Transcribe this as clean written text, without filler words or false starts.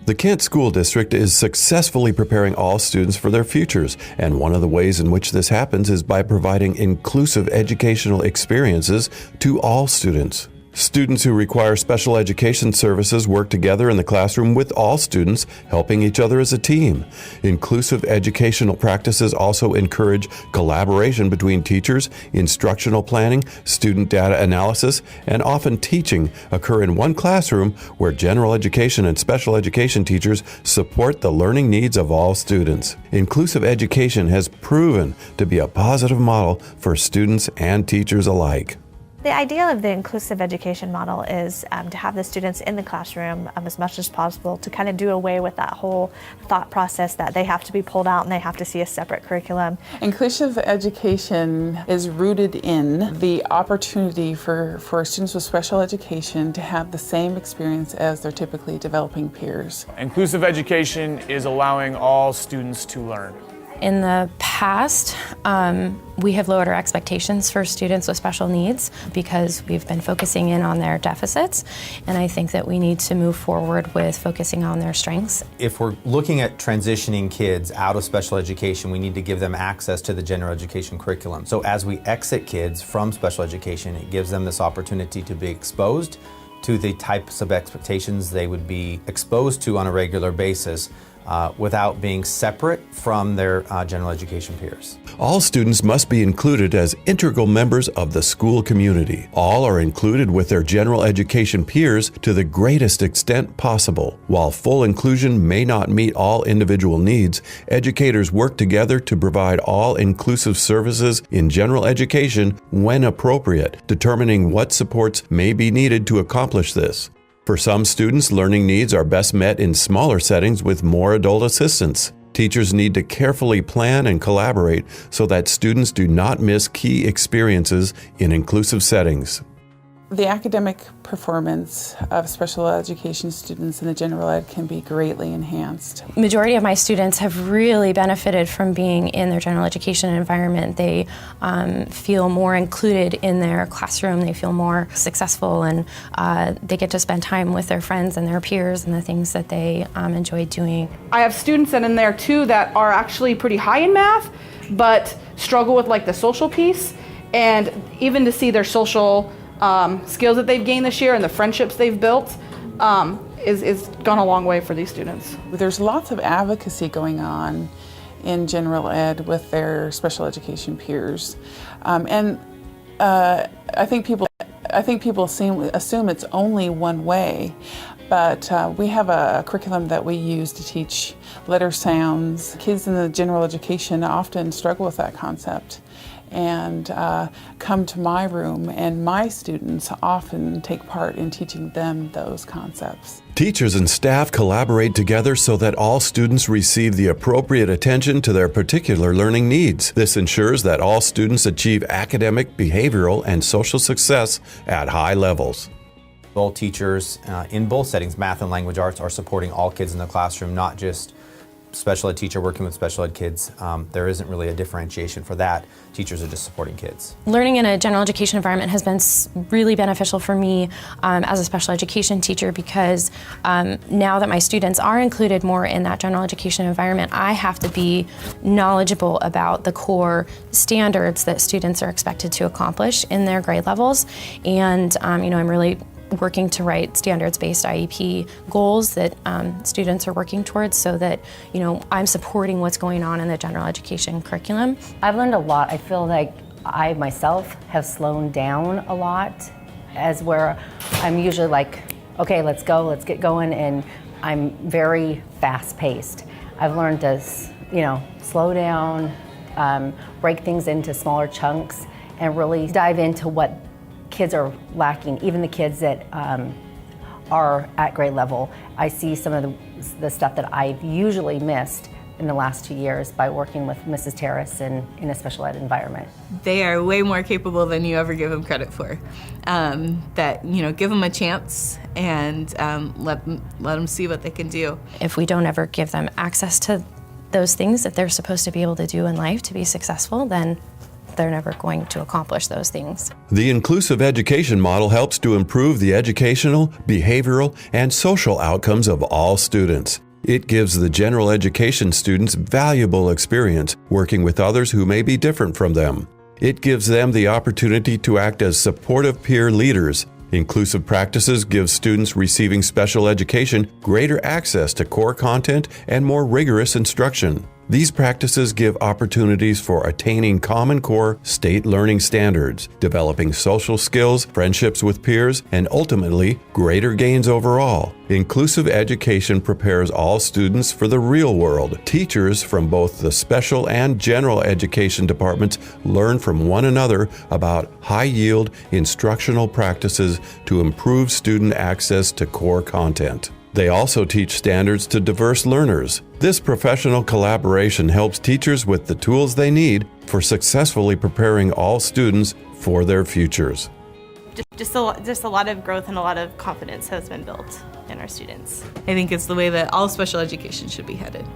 The Kent School District is successfully preparing all students for their futures, and one of the ways in which this happens is by providing inclusive educational experiences to all students. Students who require special education services work together in the classroom with all students, helping each other as a team. Inclusive educational practices also encourage collaboration between teachers, instructional planning, student data analysis, and often teaching occur in one classroom where general education and special education teachers support the learning needs of all students. Inclusive education has proven to be a positive model for students and teachers alike. The idea of the inclusive education model is to have the students in the classroom as much as possible to kind of do away with that whole thought process that they have to be pulled out and they have to see a separate curriculum. Inclusive education is rooted in the opportunity for students with special education to have the same experience as their typically developing peers. Inclusive education is allowing all students to learn. In the past, we have lowered our expectations for students with special needs because we've been focusing in on their deficits, and I think that we need to move forward with focusing on their strengths. If we're looking at transitioning kids out of special education, we need to give them access to the general education curriculum. So as we exit kids from special education, it gives them this opportunity to be exposed to the types of expectations they would be exposed to on a regular basis, without being separate from their general education peers. All students must be included as integral members of the school community. All are included with their general education peers to the greatest extent possible. While full inclusion may not meet all individual needs, educators work together to provide all inclusive services in general education when appropriate, determining what supports may be needed to accomplish this. For some students, learning needs are best met in smaller settings with more adult assistance. Teachers need to carefully plan and collaborate so that students do not miss key experiences in inclusive settings. The academic performance of special education students in the general ed can be greatly enhanced. Majority of my students have really benefited from being in their general education environment. They feel more included in their classroom, they feel more successful, and they get to spend time with their friends and their peers and the things that they enjoy doing. I have students in there too that are actually pretty high in math, but struggle with like the social piece, and even to see their social skills that they've gained this year and the friendships they've built is gone a long way for these students. There's lots of advocacy going on in general ed with their special education peers, and I think people assume it's only one way. But we have a curriculum that we use to teach letter sounds. Kids in the general education often struggle with that concept and come to my room, and my students often take part in teaching them those concepts. Teachers and staff collaborate together so that all students receive the appropriate attention to their particular learning needs. This ensures that all students achieve academic, behavioral, and social success at high levels. Both teachers in both settings, math and language arts, are supporting all kids in the classroom, not just special ed teacher working with special ed kids. There isn't really a differentiation for that. Teachers are just supporting kids. Learning in a general education environment has been really beneficial for me as a special education teacher, because now that my students are included more in that general education environment, I have to be knowledgeable about the core standards that students are expected to accomplish in their grade levels. And I'm really working to write standards-based IEP goals that students are working towards, so that I'm supporting what's going on in the general education curriculum. I've learned a lot. I feel like I myself have slowed down a lot, as where I'm usually like, okay, let's go, let's get going, and I'm very fast-paced. I've learned to slow down, break things into smaller chunks, and really dive into what kids are lacking, even the kids that are at grade level. I see some of the stuff that I've usually missed in the last 2 years by working with Mrs. Terrace in a special ed environment. They are way more capable than you ever give them credit for. Give them a chance and let them see what they can do. If we don't ever give them access to those things that they're supposed to be able to do in life to be successful, then they're never going to accomplish those things. The inclusive education model helps to improve the educational, behavioral, and social outcomes of all students. It gives the general education students valuable experience working with others who may be different from them. It gives them the opportunity to act as supportive peer leaders. Inclusive practices give students receiving special education greater access to core content and more rigorous instruction. These practices give opportunities for attaining Common Core state learning standards, developing social skills, friendships with peers, and ultimately, greater gains overall. Inclusive education prepares all students for the real world. Teachers from both the special and general education departments learn from one another about high-yield instructional practices to improve student access to core content. They also teach standards to diverse learners. This professional collaboration helps teachers with the tools they need for successfully preparing all students for their futures. Just a lot of growth and a lot of confidence has been built in our students. I think it's the way that all special education should be headed.